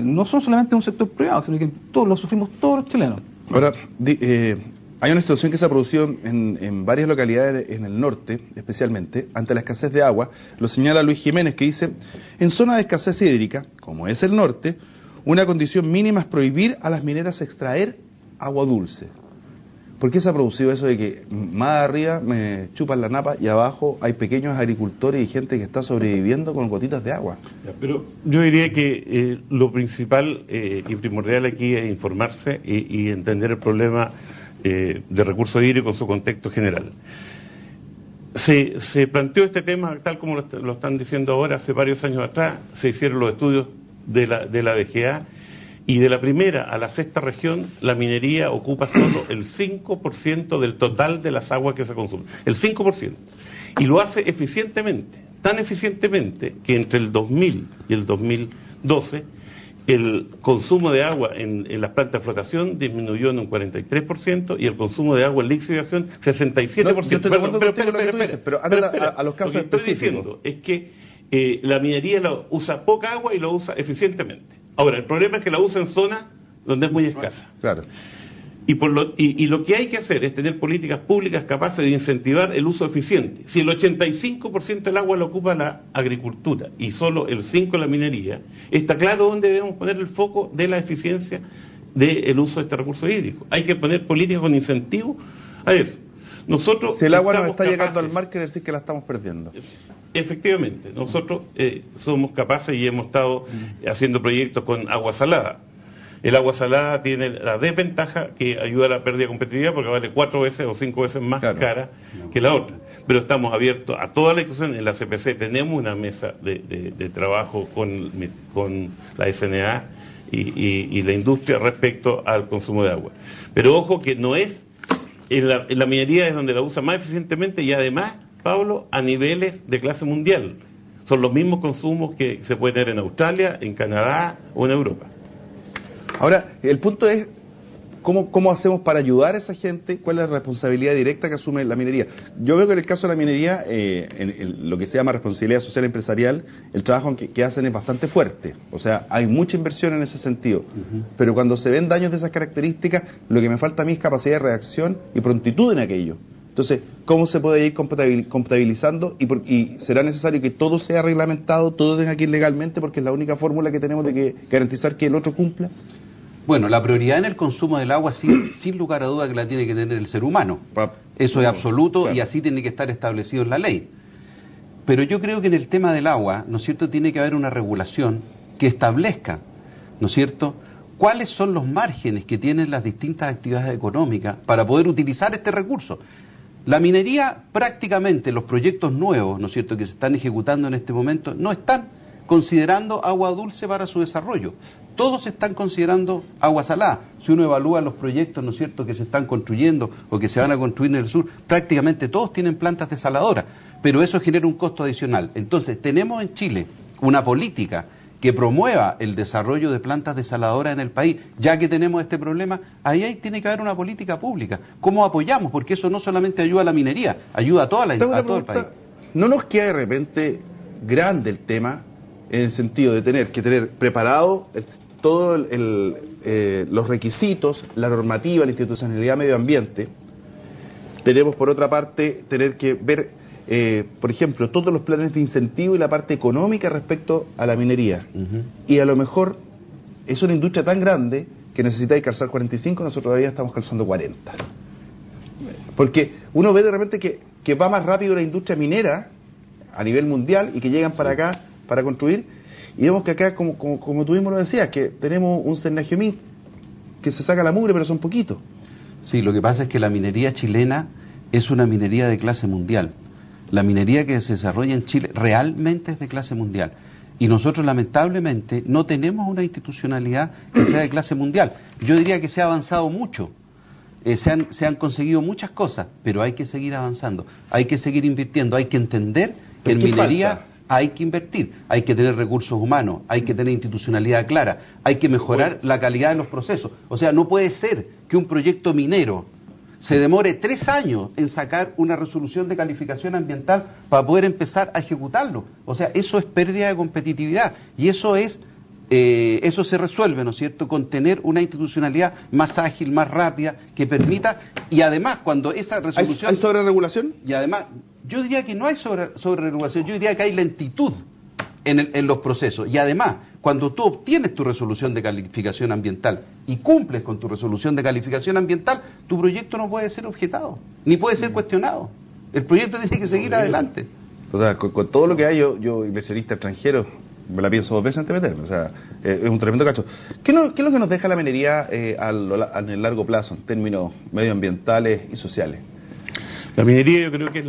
No son solamente un sector privado, sino que todos lo sufrimos todos los chilenos. Ahora, hay una situación que se ha producido en varias localidades en el norte, especialmente, ante la escasez de agua. Lo señala Luis Jiménez, que dice: en zona de escasez hídrica, como es el norte, una condición mínima es prohibir a las mineras extraer agua dulce. ¿Por qué se ha producido eso de que más arriba me chupan la napa y abajo hay pequeños agricultores y gente que está sobreviviendo con gotitas de agua? Pero yo diría que lo principal y primordial aquí es informarse y entender el problema de recursos hídricos en su contexto general. Se planteó este tema, tal como lo están diciendo ahora, hace varios años atrás. Se hicieron los estudios de la DGA, y de la primera a la sexta región la minería ocupa solo el 5% del total de las aguas que se consumen, el 5%, y lo hace eficientemente, tan eficientemente que entre el 2000 y el 2012 el consumo de agua en las plantas de flotación disminuyó en un 43% y el consumo de agua en lixiviación 67%. No, yo estoy de acuerdo contigo lo que tú dices, pero anda a los casos específicos. Lo que estoy diciendo es que la minería usa poca agua y lo usa eficientemente. Ahora, el problema es que la usa en zonas donde es muy escasa. Claro. Y lo que hay que hacer es tener políticas públicas capaces de incentivar el uso eficiente. Si el 85% del agua lo ocupa la agricultura y solo el 5% la minería, está claro dónde debemos poner el foco de la eficiencia del uso de este recurso hídrico. Hay que poner políticas con incentivos a eso. Nosotros, si el agua nos está llegando al mar, quiere decir que la estamos perdiendo. Efectivamente, nosotros somos capaces y hemos estado haciendo proyectos con agua salada. El agua salada tiene la desventaja que ayuda a la pérdida de competitividad porque vale 4 veces o 5 veces más cara que la otra. Pero estamos abiertos a toda la discusión. En la CPC tenemos una mesa de trabajo con la SNA y la industria respecto al consumo de agua. Pero ojo que no es, en la minería es donde la usa más eficientemente y además, Pablo, a niveles de clase mundial. Son los mismos consumos que se pueden tener en Australia, en Canadá o en Europa. Ahora, el punto es, ¿cómo hacemos para ayudar a esa gente? ¿Cuál es la responsabilidad directa que asume la minería? Yo veo que en el caso de la minería, en lo que se llama responsabilidad social empresarial, el trabajo que hacen es bastante fuerte. O sea, hay mucha inversión en ese sentido. Pero cuando se ven daños de esas características, lo que me falta a mí es capacidad de reacción y prontitud en aquello. Entonces, ¿cómo se puede ir compatibilizando? Y será necesario que todo sea reglamentado, todo tenga que ir legalmente, porque es la única fórmula que tenemos de que garantizar que el otro cumpla. Bueno, la prioridad en el consumo del agua, sin lugar a duda, que la tiene que tener el ser humano. Eso es absoluto, claro. Y así tiene que estar establecido en la ley. Pero yo creo que en el tema del agua, ¿no es cierto?, tiene que haber una regulación que establezca, ¿no es cierto?, cuáles son los márgenes que tienen las distintas actividades económicas para poder utilizar este recurso. La minería, prácticamente los proyectos nuevos, ¿no es cierto?, que se están ejecutando en este momento, no están considerando agua dulce para su desarrollo. Todos están considerando agua salada. Si uno evalúa los proyectos, ¿no es cierto?, que se están construyendo o que se van a construir en el sur, prácticamente todos tienen plantas desaladoras, pero eso genera un costo adicional. Entonces, tenemos en Chile una política que promueva el desarrollo de plantas desaladoras en el país, ya que tenemos este problema. Ahí tiene que haber una política pública. ¿Cómo apoyamos? Porque eso no solamente ayuda a la minería, ayuda a todo el país. ¿No nos queda de repente grande el tema en el sentido de tener que tener preparado todos los requisitos, la normativa, la institucionalidad, medio ambiente? Tenemos por otra parte tener que ver, por ejemplo, todos los planes de incentivo y la parte económica respecto a la minería. Y a lo mejor es una industria tan grande que necesitáis calzar 45, nosotros todavía estamos calzando 40. Porque uno ve de repente que va más rápido la industria minera a nivel mundial y que llegan para acá para construir, y vemos que acá, como tú mismo lo decías, que tenemos un Cernagiomín que se saca la mugre, pero son poquitos. Sí, lo que pasa es que la minería chilena es una minería de clase mundial. La minería que se desarrolla en Chile realmente es de clase mundial. Y nosotros lamentablemente no tenemos una institucionalidad que sea de clase mundial. Yo diría que se ha avanzado mucho. Se han conseguido muchas cosas, pero hay que seguir avanzando. Hay que seguir invirtiendo. Hay que entender que en minería falta? Hay que invertir. Hay que tener recursos humanos. Hay que tener institucionalidad clara. Hay que mejorar la calidad de los procesos. O sea, no puede ser que un proyecto minero se demore 3 años en sacar una resolución de calificación ambiental para poder empezar a ejecutarlo. O sea, eso es pérdida de competitividad y eso se resuelve, ¿no es cierto?, con tener una institucionalidad más ágil, más rápida, que permita, y además cuando esa resolución... ¿Hay sobreregulación? Y además, yo diría que no hay sobreregulación, yo diría que hay lentitud en los procesos, y además, cuando tú obtienes tu resolución de calificación ambiental y cumples con tu resolución de calificación ambiental, tu proyecto no puede ser objetado, ni puede ser cuestionado. El proyecto tiene que seguir adelante. O sea, con todo lo que hay, yo inversionista extranjero, me la pienso 2 veces antes de meterme. O sea, es un tremendo cacho. ¿Qué es lo que nos deja la minería en el largo plazo, en términos medioambientales y sociales? La minería yo creo que es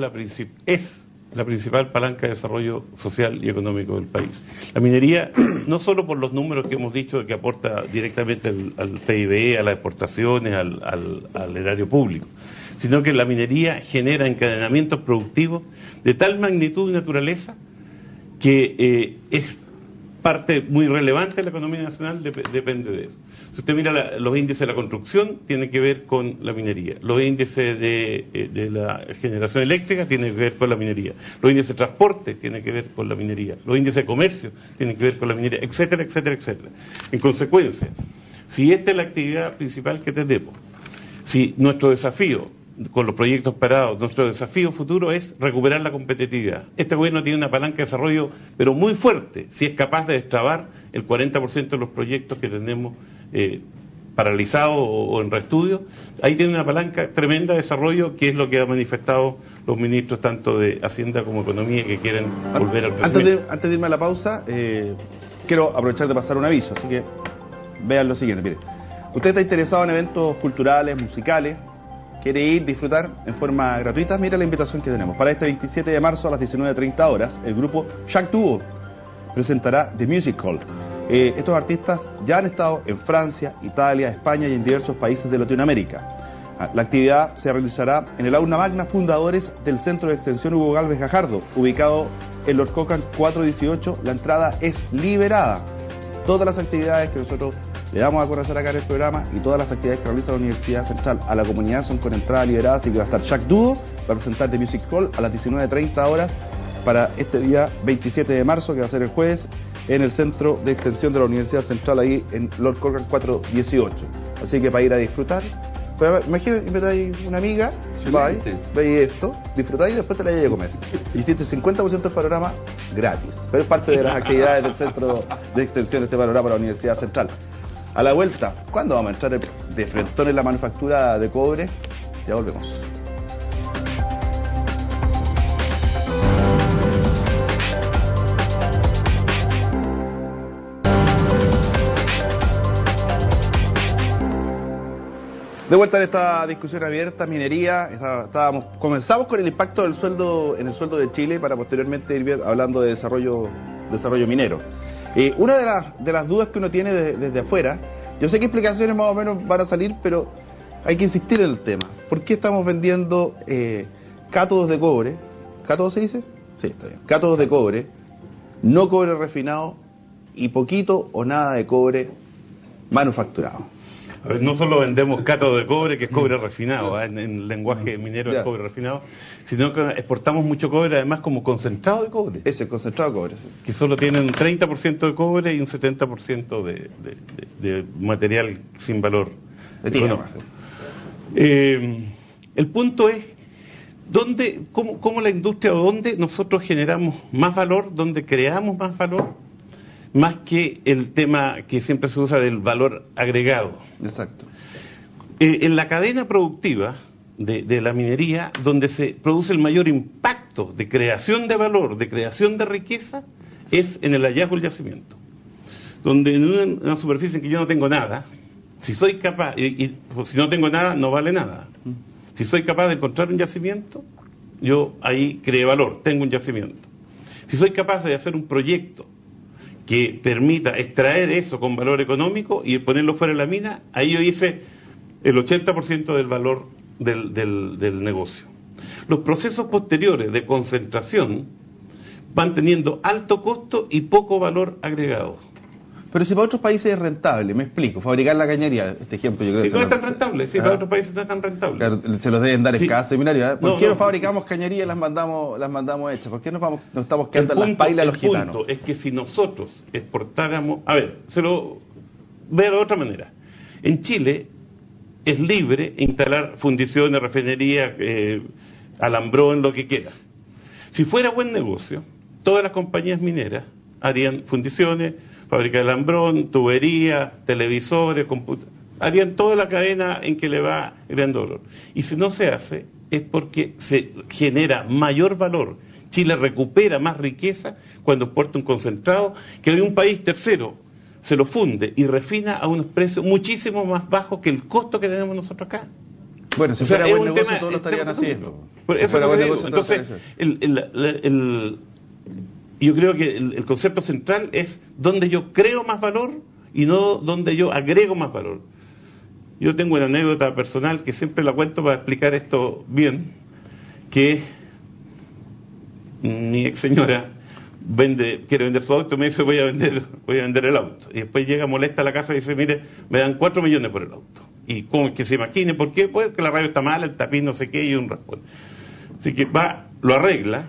la principal palanca de desarrollo social y económico del país. La minería, no solo por los números que hemos dicho que aporta directamente al PIB, a las exportaciones, al erario público, sino que la minería genera encadenamientos productivos de tal magnitud y naturaleza que es parte muy relevante de la economía nacional, depende de eso. Si usted mira los índices de la construcción, tiene que ver con la minería. Los índices de la generación eléctrica tienen que ver con la minería. Los índices de transporte tienen que ver con la minería. Los índices de comercio tienen que ver con la minería, etcétera, etcétera, etcétera. En consecuencia, si esta es la actividad principal que tenemos, si nuestro desafío con los proyectos parados, nuestro desafío futuro es recuperar la competitividad. Este gobierno tiene una palanca de desarrollo, pero muy fuerte, si es capaz de destrabar el 40% de los proyectos que tenemos paralizados o en reestudio. Ahí tiene una palanca tremenda de desarrollo, que es lo que han manifestado los ministros tanto de Hacienda como Economía, que quieren volver al crecimiento. Antes de irme a la pausa, quiero aprovechar de pasar un aviso, así que vean lo siguiente. Mire, usted está interesado en eventos culturales, musicales, quiere ir, disfrutar en forma gratuita, mira la invitación que tenemos. Para este 27 de marzo a las 19:30 horas, el grupo Jacques Duo presentará The Music Hall. Estos artistas ya han estado en Francia, Italia, España y en diversos países de Latinoamérica. La actividad se realizará en el aula magna fundadores del Centro de Extensión Hugo Galvez Gajardo, ubicado en Lord Cochrane 418. La entrada es liberada. Todas las actividades que nosotros le damos a conocer acá en el programa y todas las actividades que realiza la Universidad Central a la comunidad son con entrada liberada, así que va a estar Jacques Duo para presentar The Music Hall a las 19:30 horas para este día 27 de marzo, que va a ser el jueves, en el Centro de Extensión de la Universidad Central, ahí en Lord Cochrane 418. Así que para ir a disfrutar, pero imagínate, invitáis una amiga, veis esto, disfrutáis y después te la lleváis a comer. Y hiciste el 50% del panorama gratis. Pero es parte de las actividades del Centro de Extensión de este panorama para la Universidad Central. A la vuelta, ¿cuándo vamos a entrar de frentón en la manufactura de cobre? Ya volvemos. De vuelta en esta discusión abierta, minería, comenzamos con el impacto del sueldo en el sueldo de Chile para posteriormente ir hablando de desarrollo minero. Una de las dudas que uno tiene desde afuera, yo sé que explicaciones más o menos van a salir, pero hay que insistir en el tema. ¿Por qué estamos vendiendo cátodos de cobre? ¿Cátodos se dice? Sí, está bien. Cátodos de cobre, no cobre refinado y poquito o nada de cobre manufacturado. A ver, no solo vendemos cátodo de cobre, que es cobre refinado, en lenguaje minero es cobre refinado, sino que exportamos mucho cobre además como concentrado de cobre. Ese concentrado de cobre, sí. Que solo tienen un 30% de cobre y un 70% de material sin valor económico. El punto es cómo la industria, o dónde nosotros generamos más valor, dónde creamos más valor, más que el tema que siempre se usa del valor agregado. Exacto. En la cadena productiva de la minería, donde se produce el mayor impacto de creación de valor, de creación de riqueza, es en el hallazgo del yacimiento. Donde en una superficie en que yo no tengo nada, si soy capaz, pues, si no tengo nada, no vale nada. Si soy capaz de encontrar un yacimiento, yo ahí creé valor, tengo un yacimiento. Si soy capaz de hacer un proyecto que permita extraer eso con valor económico y ponerlo fuera de la mina, ahí yo hice el 80% del valor del negocio. Los procesos posteriores de concentración van teniendo alto costo y poco valor agregado. Pero si para otros países es rentable, me explico, fabricar la cañería, este ejemplo yo creo que no es tan rentable, para otros países no es tan rentable. Claro, se los deben dar escasos seminarios. ¿Por qué no fabricamos cañerías y las mandamos hechas? ¿Por qué nos estamos quedando en las pailas los gitanos? El punto es que si nosotros exportáramos, a ver, se lo veo de otra manera. En Chile es libre instalar fundiciones, refinerías, alambrón, lo que quiera. Si fuera buen negocio, todas las compañías mineras harían fundiciones, fábrica de alambrón, tubería, televisores, computadores, harían toda la cadena en que le va creando dolor. Y si no se hace, es porque se genera mayor valor. Chile recupera más riqueza cuando exporta un concentrado que hoy un país tercero se lo funde y refina a unos precios muchísimo más bajos que el costo que tenemos nosotros acá. Bueno, si fuera buen negocio, todos lo estarían haciendo. Entonces, yo creo que el concepto central es donde yo creo más valor y no donde yo agrego más valor. Yo tengo una anécdota personal que siempre la cuento para explicar esto bien, que mi ex señora quiere vender su auto, me dice voy a vender el auto, y después llega molesta a la casa y dice, mire, me dan 4 millones por el auto. Y como que se imagine, ¿por qué? Pues que la radio está mala, el tapiz no sé qué, y un raspón. Así que va, lo arregla,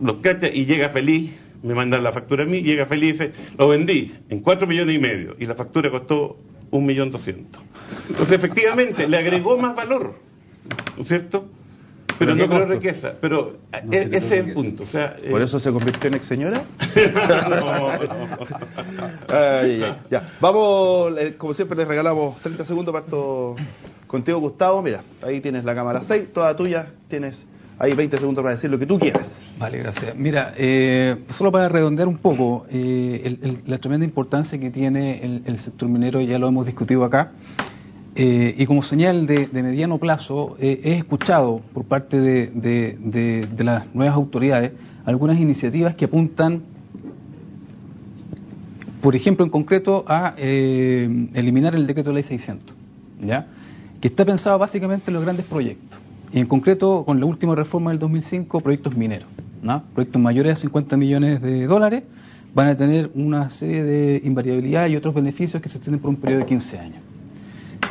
los cacha y llega feliz, me mandan la factura a mí, llega feliz y dice, lo vendí en 4 millones y medio, y la factura costó 1.200.000. Entonces efectivamente le agregó más valor, ¿no es cierto? Pero no creó riqueza, pero ese es el punto. O sea, ¿por eso se convirtió en ex señora? Ya. Vamos, como siempre les regalamos 30 segundos, parto contigo, Gustavo. Mira, ahí tienes la cámara 6, toda tuya, tienes ahí 20 segundos para decir lo que tú quieras. Vale, gracias. Mira, solo para redondear un poco, la tremenda importancia que tiene el sector minero, ya lo hemos discutido acá. Y como señal de mediano plazo, he escuchado por parte de las nuevas autoridades algunas iniciativas que apuntan, por ejemplo, en concreto, a eliminar el decreto de ley 600, ¿ya? Que está pensado básicamente en los grandes proyectos. Y en concreto, con la última reforma del 2005, proyectos mineros, ¿no? Proyectos mayores a 50 millones de dólares van a tener una serie de invariabilidad y otros beneficios que se extienden por un periodo de 15 años.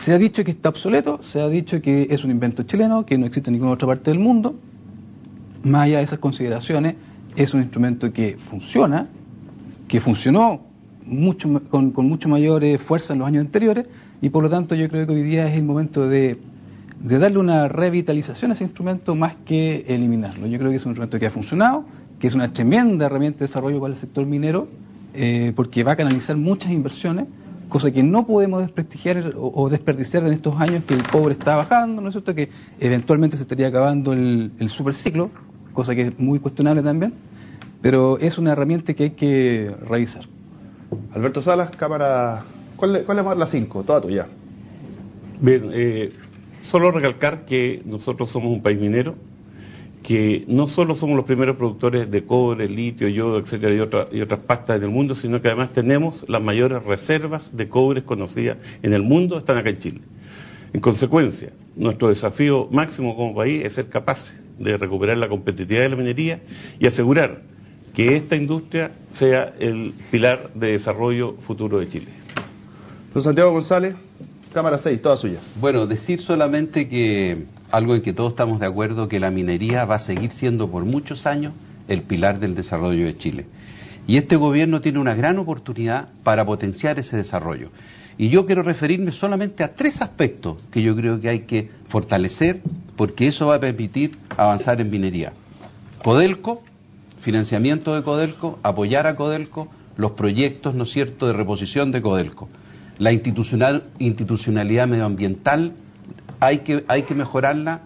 Se ha dicho que está obsoleto, se ha dicho que es un invento chileno, que no existe en ninguna otra parte del mundo. Más allá de esas consideraciones, es un instrumento que funciona, que funcionó con mucho mayor fuerza en los años anteriores, y por lo tanto yo creo que hoy día es el momento de darle una revitalización a ese instrumento más que eliminarlo. Yo creo que es un instrumento que ha funcionado, que es una tremenda herramienta de desarrollo para el sector minero, porque va a canalizar muchas inversiones, cosa que no podemos desprestigiar o desperdiciar en estos años que el cobre está bajando, ¿no es cierto? Que eventualmente se estaría acabando el superciclo, cosa que es muy cuestionable también, pero es una herramienta que hay que revisar. Alberto Salas, cámara, ¿cuál es la 5? Toda tuya. Bien, solo recalcar que nosotros somos un país minero, que no solo somos los primeros productores de cobre, litio, yodo, etcétera, y otras pastas en el mundo, sino que además tenemos las mayores reservas de cobre conocidas en el mundo, están acá en Chile. En consecuencia, nuestro desafío máximo como país es ser capaces de recuperar la competitividad de la minería y asegurar que esta industria sea el pilar de desarrollo futuro de Chile. Don Santiago González, cámara 6, toda suya. Bueno, decir solamente que algo en que todos estamos de acuerdo, que la minería va a seguir siendo por muchos años el pilar del desarrollo de Chile. Y este gobierno tiene una gran oportunidad para potenciar ese desarrollo. Y yo quiero referirme solamente a 3 aspectos que yo creo que hay que fortalecer, porque eso va a permitir avanzar en minería. Codelco, financiamiento de Codelco, apoyar a Codelco, los proyectos, ¿no es cierto?, de reposición de Codelco. La institucionalidad medioambiental hay que mejorarla,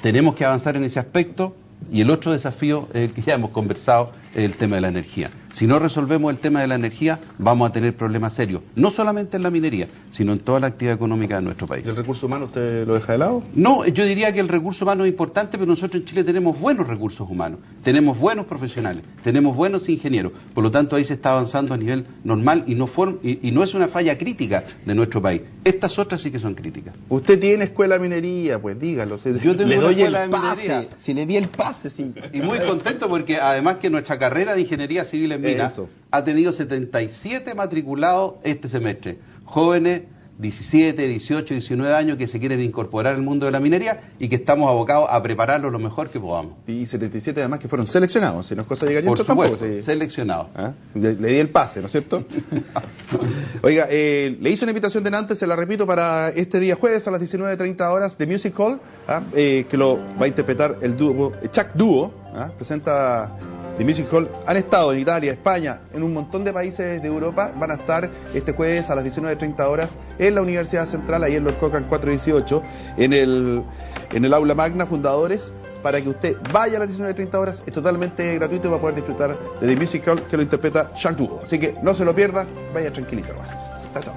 tenemos que avanzar en ese aspecto, y el otro desafío, que ya hemos conversado, es el tema de la energía. Si no resolvemos el tema de la energía, vamos a tener problemas serios, no solamente en la minería, sino en toda la actividad económica de nuestro país. ¿Y el recurso humano usted lo deja de lado? No, yo diría que el recurso humano es importante, pero nosotros en Chile tenemos buenos recursos humanos, tenemos buenos profesionales, tenemos buenos ingenieros, por lo tanto ahí se está avanzando a nivel normal y no es una falla crítica de nuestro país. Estas otras sí que son críticas. Usted tiene escuela de minería, pues dígalo. Yo tengo una escuela de minería. Si le di el pase, sí. Y muy contento porque además que nuestra carrera de ingeniería civil en minas ha tenido 77 matriculados este semestre, jóvenes 17, 18, 19 años que se quieren incorporar al mundo de la minería y que estamos abocados a prepararlos lo mejor que podamos. Y 77 además que fueron seleccionados, si no es cosa de llegar por supuesto, tampoco, seleccionados. ¿Ah? Le di el pase, ¿no es cierto? Oiga, le hice una invitación de antes, se la repito, para este día jueves a las 19:30 horas de Music Hall, que lo va a interpretar el dúo, Chuck Duo, presenta The Music Hall. Han estado en Italia, España, en un montón de países de Europa. Van a estar este jueves a las 19:30 horas en la Universidad Central, ahí en Lord Cochrane 418, en el Aula Magna Fundadores, para que usted vaya a las 19:30 horas. Es totalmente gratuito y va a poder disfrutar de The Music Hall, que lo interpreta Chuck Duo. Así que no se lo pierda, vaya tranquilito nomás. Chao, chao.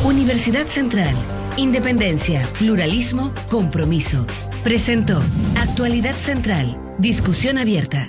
Universidad Central. Independencia, pluralismo, compromiso. Presentó Actualidad Central. Discusión abierta.